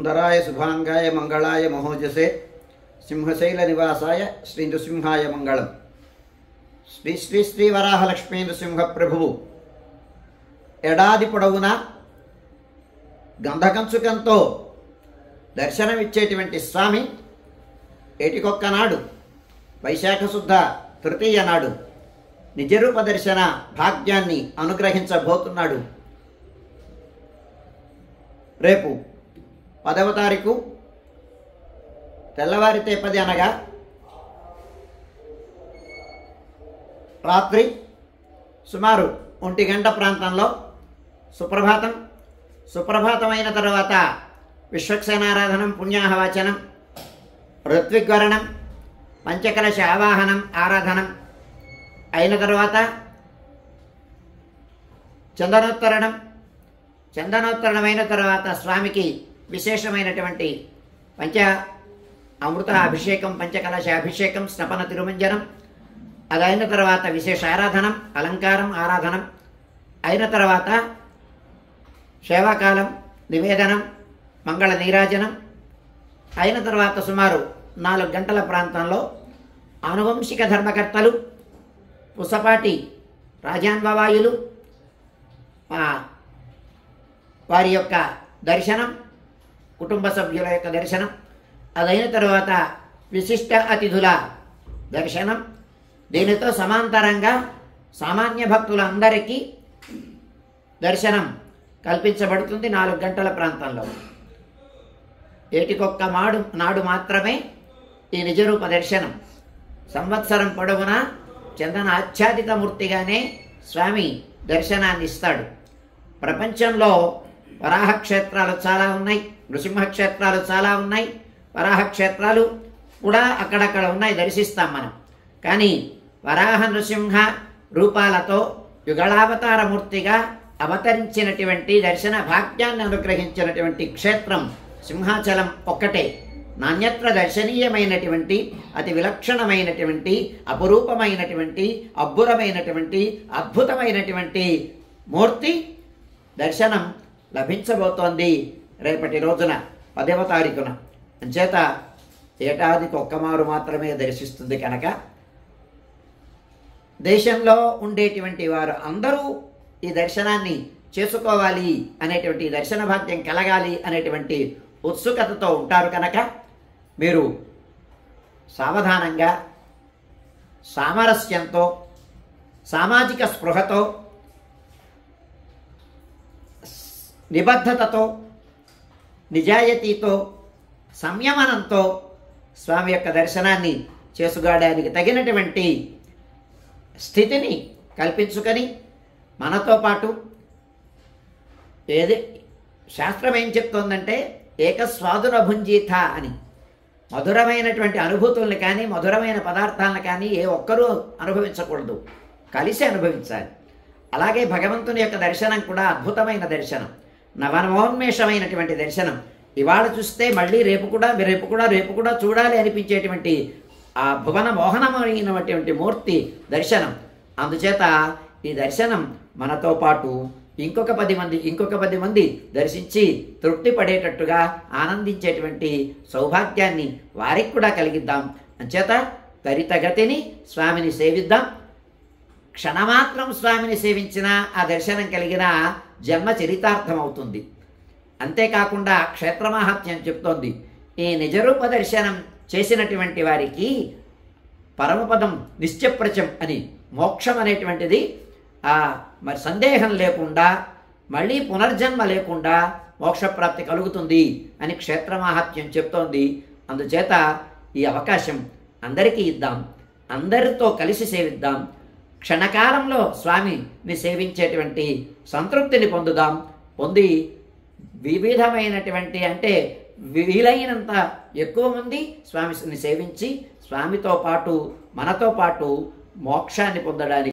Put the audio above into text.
సుందరాయ శుభాంగాయ మంగళాయ మహోజసే సింహశైల నివాసాయ శ్రీ నృసింహాయ మంగళం. శ్రీ శ్రీ శ్రీ వరాహలక్ష్మీ నృసింహ ప్రభువు ఏడాది పొడవునా గంధకంచుకంతో దర్శనమిచ్చేటువంటి స్వామి ఏటికొక్క నాడు వైశాఖ శుద్ధ తృతీయ నాడు నిజరూప దర్శన భాగ్యాన్ని అనుగ్రహించబోతున్నాడు. రేపు 10వ తారీఖు తెల్లవారితే 10 అనగా రాత్రి సుమారు 1 గంట ప్రాంతంలో సుప్రభాతమైన తర్వాత విశ్వక్సేనారాధనం, పుణ్యాహవాచనం, ఋత్విగ్వరణం, పంచకలశ ఆవాహనం, ఆరాధనం అయిన తర్వాత చందనోత్తరణమైన తర్వాత స్వామికి విశేషమైనటువంటి పంచ అమృత అభిషేకం, పంచకలశ అభిషేకం, స్నపన తిరుమంజనం, అదైన తర్వాత విశేష ఆరాధనం, అలంకారం, ఆరాధనం అయిన తర్వాత సేవాకాలం, నివేదనం, మంగళ నీరాజనం అయిన తర్వాత సుమారు 4 గంటల ప్రాంతంలో ఆనువంశిక ధర్మకర్తలు, పుసపాటి రాజాన్వవాయులు వారి యొక్క దర్శనం, కుటుంబ సభ్యుల యొక్క దర్శనం, అదైన తర్వాత విశిష్ట అతిథుల దర్శనం, దీనితో సమాంతరంగా సామాన్య భక్తులందరికీ దర్శనం కల్పించబడుతుంది 4 గంటల ప్రాంతంలో. ఏటికొక్క నాడు మాత్రమే ఈ నిజరూప దర్శనం. సంవత్సరం పొడవునా చందన ఆచ్ఛాదిత మూర్తిగానే స్వామి దర్శనాన్ని ఇస్తాడు. ప్రపంచంలో వరాహ క్షేత్రాలు చాలా ఉన్నాయి, నృసింహ క్షేత్రాలు చాలా ఉన్నాయి. వరాహ క్షేత్రాలు కూడా అక్కడక్కడ ఉన్నాయి, దర్శిస్తాం మనం. కానీ వరాహ నృసింహ రూపాలతో యుగళావతార మూర్తిగా అవతరించినటువంటి దర్శన భాగ్యాన్ని అనుగ్రహించినటువంటి క్షేత్రం సింహాచలం ఒక్కటే. నాణ్యత్ర దర్శనీయమైనటువంటి, అతి విలక్షణమైనటువంటి, అపురూపమైనటువంటి, అబ్బురమైనటువంటి, అద్భుతమైనటువంటి మూర్తి దర్శనం లభించబోతోంది రేపటి రోజున 10వ తారీఖున. అంచేత ఏటాదికి ఒక్కమారు మాత్రమే దర్శిస్తుంది కనుక దేశంలో ఉండేటువంటి వారు అందరూ ఈ దర్శనాన్ని చేసుకోవాలి అనేటువంటి, దర్శన భాగ్యం కలగాలి అనేటువంటి ఉత్సుకతతో ఉంటారు కనుక మీరు సావధానంగా, సామరస్యంతో, సామాజిక స్పృహతో, నిబద్ధతతో, నిజాయితీతో, సంయమనంతో స్వామి యొక్క దర్శనాన్ని చేసుకోవడానికి తగినటువంటి స్థితిని కల్పించుకొని మనతో పాటు శాస్త్రం ఏం చెప్తోందంటే ఏకస్వాదున భుంజీత అని. మధురమైనటువంటి అనుభూతుల్ని కానీ, మధురమైన పదార్థాలను కానీ ఏ ఒక్కరూ అనుభవించకూడదు, కలిసి అనుభవించాలి. అలాగే భగవంతుని యొక్క దర్శనం కూడా అద్భుతమైన దర్శనం, నవనవోన్మేషమైనటువంటి దర్శనం. ఇవాళ చూస్తే మళ్ళీ రేపు కూడా చూడాలి అనిపించేటువంటి ఆ భువన మోహనమైనటువంటి మూర్తి దర్శనం. అందుచేత ఈ దర్శనం మనతో పాటు ఇంకొక 10 మంది దర్శించి తృప్తి పడేటట్టుగా ఆనందించేటువంటి సౌభాగ్యాన్ని వారికి కూడా కలిగిద్దాం. అంచేత త్వరితగతిని స్వామిని సేవిద్దాం. క్షణమాత్రం స్వామిని సేవించిన ఆ దర్శనం కలిగిన జన్మ చరితార్థం అవుతుంది. అంతేకాకుండా క్షేత్రమాహాత్మ్యం చెప్తోంది, ఈ నిజరూప దర్శనం చేసినటువంటి వారికి పరమపదం నిశ్చప్రచం అని, మోక్షం అనేటువంటిది మరి సందేహం లేకుండా, మళ్ళీ పునర్జన్మ లేకుండా మోక్షప్రాప్తి కలుగుతుంది అని క్షేత్రమాహాత్మ్యం చెప్తోంది. అందుచేత ఈ అవకాశం అందరికీ ఇద్దాం, అందరితో కలిసి సేవిద్దాం. క్షణకాలంలో స్వామిని సేవించేటువంటి సంతృప్తిని పొంది వివిధమైనటువంటి, అంటే వీలైనంత ఎక్కువ మంది స్వామిని సేవించి స్వామితో పాటు మనతో పాటు మోక్షాన్ని పొందడానికి